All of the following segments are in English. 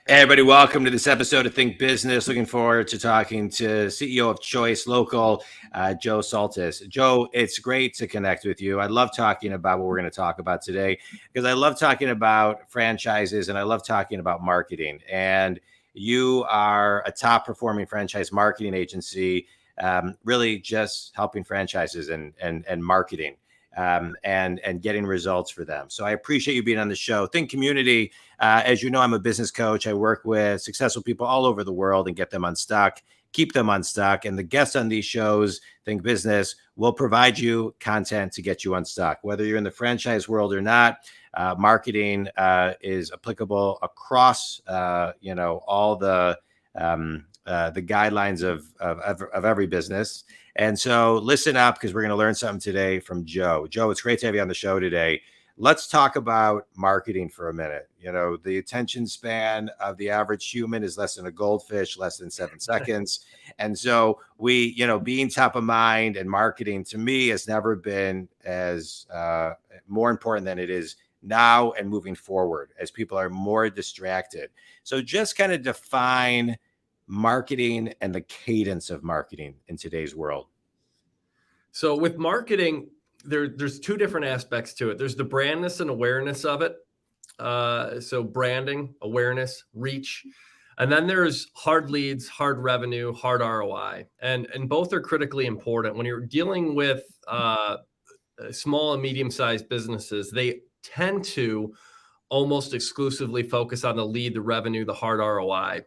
Hey everybody, welcome to this episode of Think Business. Looking forward to talking to CEO of ChoiceLocal, Joe Soltis. Joe, it's great to connect with you. I love talking about what we're going to talk about today because I love talking about franchises and I love talking about marketing. And you are a top performing franchise marketing agency, really just helping franchises and marketing. And getting results for them. So I appreciate you being on the show. Think Community, as you know, I'm a business coach. I work with successful people all over the world and get them unstuck, keep them unstuck. And the guests on these shows, Think Business, will provide you content to get you unstuck. Whether you're in the franchise world or not, marketing is applicable across, all the guidelines of every business. And so listen up because we're going to learn something today from Joe. Joe, it's great to have you on the show today. Let's talk about marketing for a minute. You know, the attention span of the average human is less than a goldfish, less than 7 seconds. And so being top of mind and marketing to me has never been as more important than it is now and moving forward as people are more distracted. So just kind of define marketing and the cadence of marketing in today's world. So with marketing, there's two different aspects to it. There's the brandness and awareness of it. So branding, awareness, reach. And then there's hard leads, hard revenue, hard ROI. And both are critically important. When you're dealing with small and medium-sized businesses, they tend to almost exclusively focus on the lead, the revenue, the hard ROI.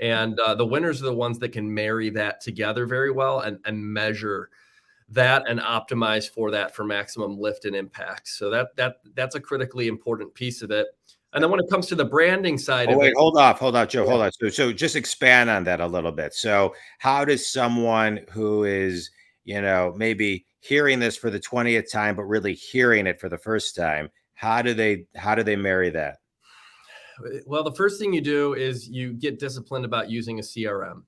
And the winners are the ones that can marry that together very well and measure that and optimize for that for maximum lift and impact. So that's a critically important piece of it. And then when it comes to the branding side of it. Hold off, Joe, hold on. So just expand on that a little bit. So how does someone who is, maybe hearing this for the 20th time, but really hearing it for the first time, how do they marry that? Well, the first thing you do is you get disciplined about using a CRM.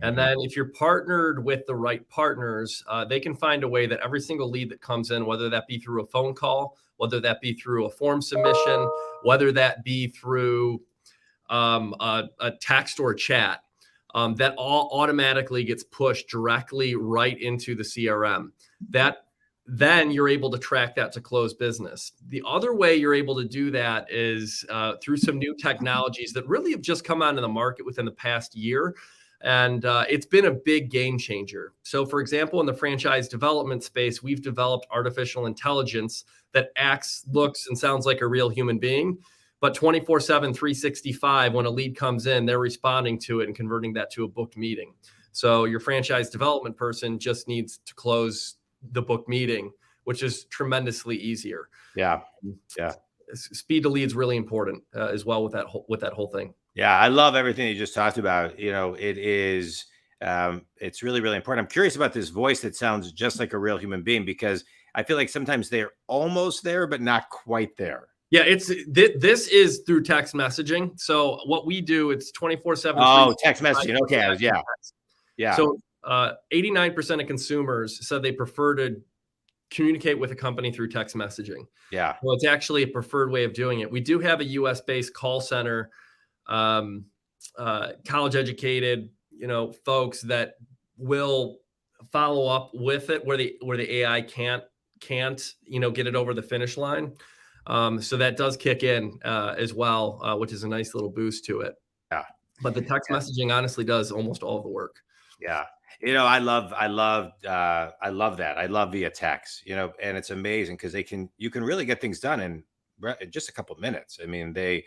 And then if you're partnered with the right partners, they can find a way that every single lead that comes in, whether that be through a phone call, whether that be through a form submission, whether that be through a text or a chat, that all automatically gets pushed directly right into the CRM. Then you're able to track that to close business. The other way you're able to do that is through some new technologies that really have just come onto the market within the past year. And it's been a big game changer. So for example, in the franchise development space, we've developed artificial intelligence that acts, looks, and sounds like a real human being. But 24/7, 365, when a lead comes in, they're responding to it and converting that to a booked meeting. So your franchise development person just needs to close the book meeting, which is tremendously easier. Yeah. Speed to lead is really important as well with that whole thing. Yeah, I love everything you just talked about. It is, it's really, really important. I'm curious about this voice that sounds just like a real human being because I feel like sometimes they're almost there, but not quite there. Yeah, this is through text messaging. So what we do, it's 24/7. Oh, text messaging. Okay, yeah. So 89% of consumers said they prefer to communicate with a company through text messaging. Yeah. Well, it's actually a preferred way of doing it. We do have a US-based call center, college educated, folks that will follow up with it where the AI can't, get it over the finish line. So that does kick in as well, which is a nice little boost to it. Yeah. But the text messaging honestly does almost all of the work. Yeah. I love that. I love via text, and it's amazing because you can really get things done in just a couple of minutes. I mean, the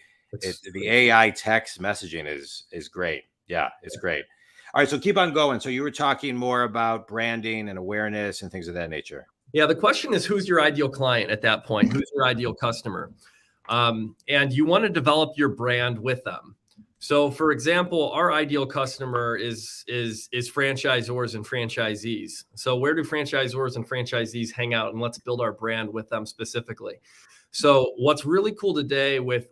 AI text messaging is great. Yeah, it's great. All right. So keep on going. So you were talking more about branding and awareness and things of that nature. Yeah. The question is, who's your ideal client at that point? Who's your ideal customer? And you want to develop your brand with them. So for example, our ideal customer is franchisors and franchisees. So where do franchisors and franchisees hang out? And let's build our brand with them specifically. So what's really cool today with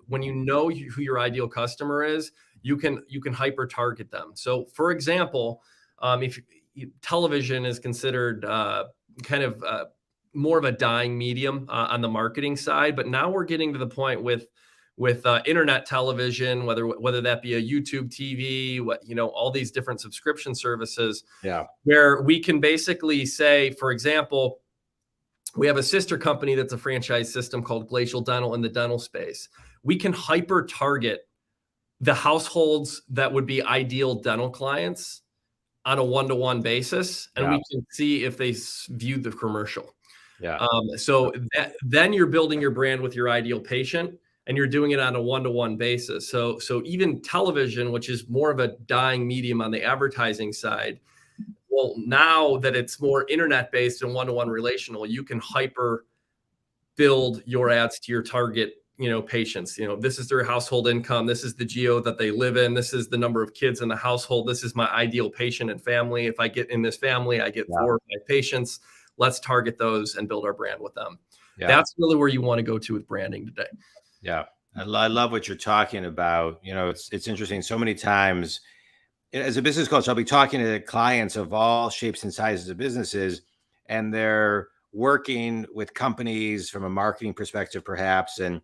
when you know who your ideal customer is, you can hyper target them. So for example, if television is considered more of a dying medium on the marketing side, but now we're getting to the point with with internet television, whether that be a YouTube TV, all these different subscription services, where we can basically say, for example, we have a sister company that's a franchise system called Glacial Dental in the dental space. We can hyper target the households that would be ideal dental clients on a one-to-one basis, and we can see if they viewed the commercial. Then you're building your brand with your ideal patient, and you're doing it on a one-to-one basis. So even television, which is more of a dying medium on the advertising side, well, now that it's more internet-based and one-to-one relational, you can hyper build your ads to your target, patients. This is their household income. This is the geo that they live in. This is the number of kids in the household. This is my ideal patient and family. If I get in this family, I get 4 or 5 patients. Let's target those and build our brand with them. That's really where you want to go to with branding today. Yeah. I love what you're talking about. It's interesting. So many times as a business coach, I'll be talking to clients of all shapes and sizes of businesses, and they're working with companies from a marketing perspective, perhaps, and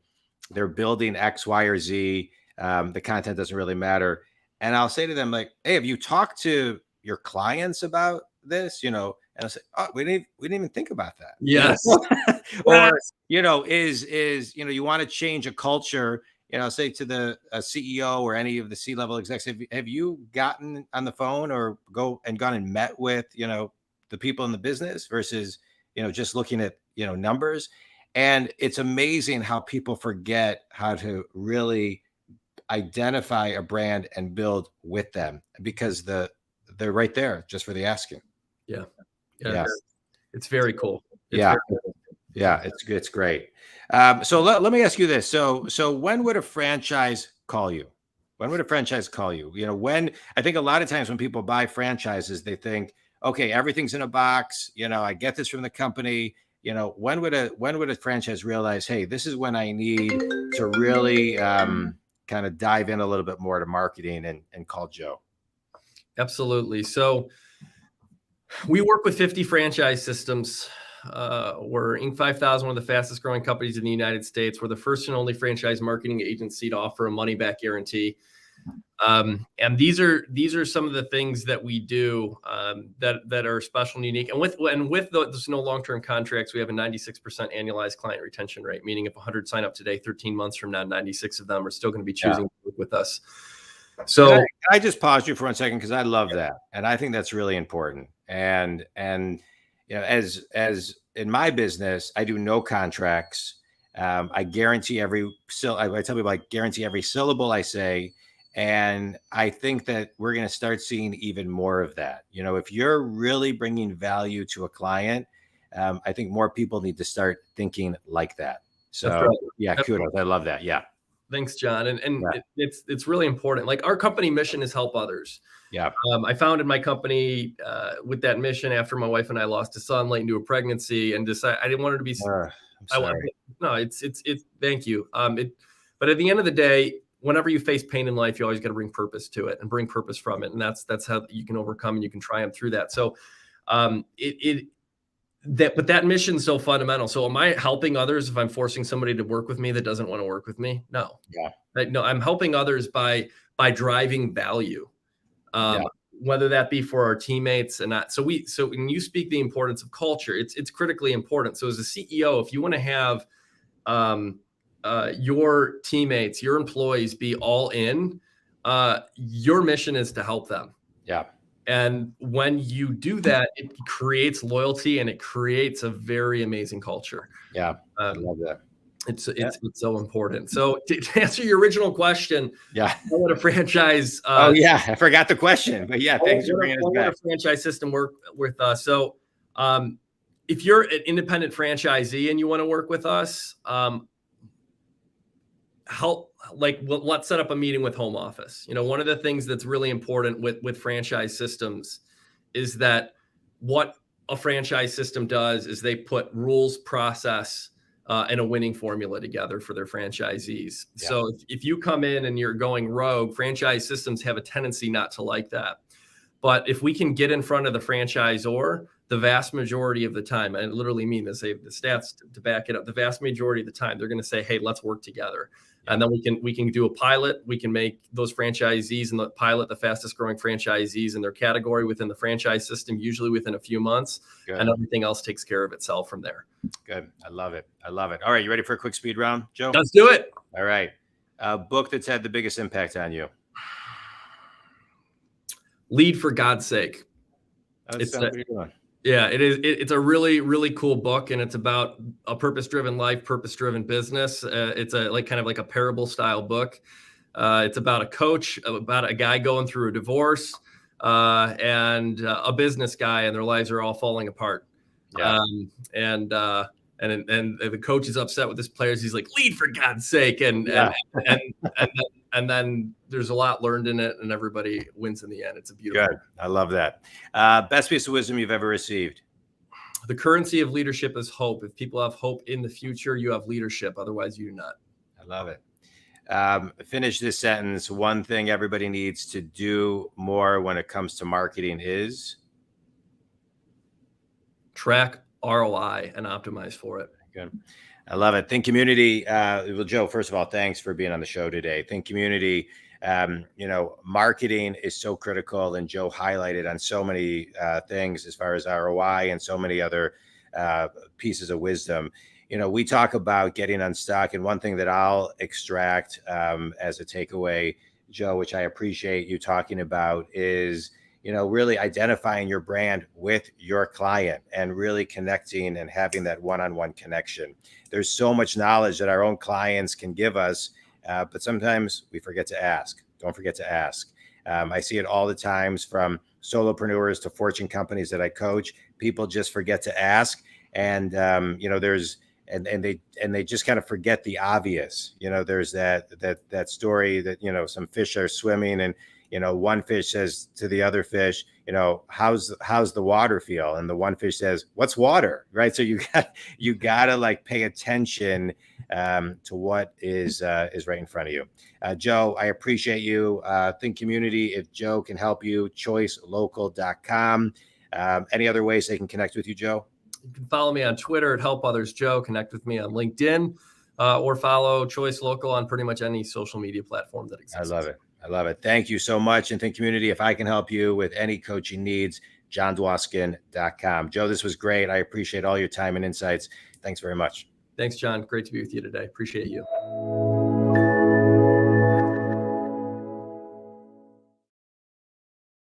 they're building X, Y, or Z. The content doesn't really matter. And I'll say to them, like, hey, have you talked to your clients about this? And I'll say, oh, we didn't even think about that. Yes. Or, is you want to change a culture, say to the CEO or any of the C-level execs, have you gotten on the phone or gone and met with, the people in the business versus, just looking at, numbers? And it's amazing how people forget how to really identify a brand and build with them, because they're right there just for the asking. Yeah. It's very cool. It's great. So let me ask you this. So when would a franchise call you? When I think a lot of times when people buy franchises, they think, okay, everything's in a box. I get this from the company. When would a franchise realize, hey, this is when I need to really kind of dive in a little bit more to marketing and call Joe? Absolutely. So we work with 50 franchise systems. We're Inc. 5000, one of the fastest growing companies in the United States. We're the first and only franchise marketing agency to offer a money back guarantee. And these are some of the things that we do that are special and unique. And with there's no long-term contracts, we have a 96% annualized client retention rate, meaning if 100 sign up today, 13 months from now, 96 of them are still going to be choosing to work with us. So can I just pause you for 1 second, because I love that, and I think that's really important. And as in my business, I do no contracts. I guarantee I tell people I guarantee every syllable I say. And I think that we're going to start seeing even more of that. If you're really bringing value to a client, I think more people need to start thinking like that. So kudos. I love that. Yeah. Thanks, John. And it's really important. Like, our company mission is help others. Yeah. I founded my company with that mission after my wife and I lost a son late into a pregnancy, and decided I didn't want her to be. Thank you. But at the end of the day, whenever you face pain in life, you always got to bring purpose to it and bring purpose from it. And that's how you can overcome and you can triumph through that. So but that mission is so fundamental. So am I helping others if I'm forcing somebody to work with me that doesn't want to work with me? No. Yeah. No, I'm helping others by driving value, whether that be for our teammates and not. So when you speak the importance of culture, it's critically important. So as a CEO, if you want to have your teammates, your employees be all in, your mission is to help them. Yeah. And when you do that, it creates loyalty and it creates a very amazing culture. Yeah. I love that. It's so important. So to answer your original question, how would a franchise? I forgot the question, but thanks for bringing us back. A franchise system work with us. So if you're an independent franchisee and you want to work with us, let's set up a meeting with home office. One of the things that's really important with franchise systems is that what a franchise system does is they put rules, process, and a winning formula together for their franchisees. Yeah. So if you come in and you're going rogue, franchise systems have a tendency not to like that. But if we can get in front of the franchisor, the vast majority of the time, and I literally mean this, I have the stats to back it up, the vast majority of the time, they're going to say, hey, let's work together. And then we can do a pilot. We can make those franchisees and the pilot the fastest growing franchisees in their category within the franchise system, usually within a few months. Good. And everything else takes care of itself from there. Good. I love it. I love it. All right. You ready for a quick speed round, Joe? Let's do it. All right. A book that's had the biggest impact on you. Lead for God's Sake. It's yeah, it is. It's a really, really cool book, and it's about a purpose-driven life, purpose-driven business. It's kind of like a parable style book. It's about a coach, about a guy going through a divorce, and a business guy, and their lives are all falling apart. Yeah. And the coach is upset with his players. He's like, "Lead for God's sake!" And then there's a lot learned in it, and everybody wins in the end. It's a beautiful. Good. I love that. Best piece of wisdom you've ever received. The currency of leadership is hope. If people have hope in the future, you have leadership. Otherwise, you do not. I love it. Finish this sentence. One thing everybody needs to do more when it comes to marketing is track ROI and optimize for it. Good. I love it. Think Community. Well, Joe, first of all, thanks for being on the show today. Think Community. Marketing is so critical, and Joe highlighted on so many things as far as ROI and so many other pieces of wisdom. We talk about getting unstuck, and one thing that I'll extract as a takeaway, Joe, which I appreciate you talking about, is really identifying your brand with your client and really connecting and having that one-on-one connection. There's so much knowledge that our own clients can give us, but sometimes we forget to ask. Don't forget to ask. I see it all the times from solopreneurs to Fortune companies that I coach. People just forget to ask, and they just kind of forget the obvious. There's that story that some fish are swimming, and one fish says to the other fish, how's the water feel? And the one fish says, what's water? Right. So you gotta like pay attention to what is right in front of you. Joe, I appreciate you. Think Community, if Joe can help you, ChoiceLocal.com. Any other ways they can connect with you, Joe? You can follow me on Twitter at Help Others Joe. Connect with me on LinkedIn, or follow Choice Local on pretty much any social media platform that exists. I love it. I love it. Thank you so much. And Think Community, if I can help you with any coaching needs, JonDwoskin.com. Joe, this was great. I appreciate all your time and insights. Thanks very much. Thanks, John. Great to be with you today. Appreciate you.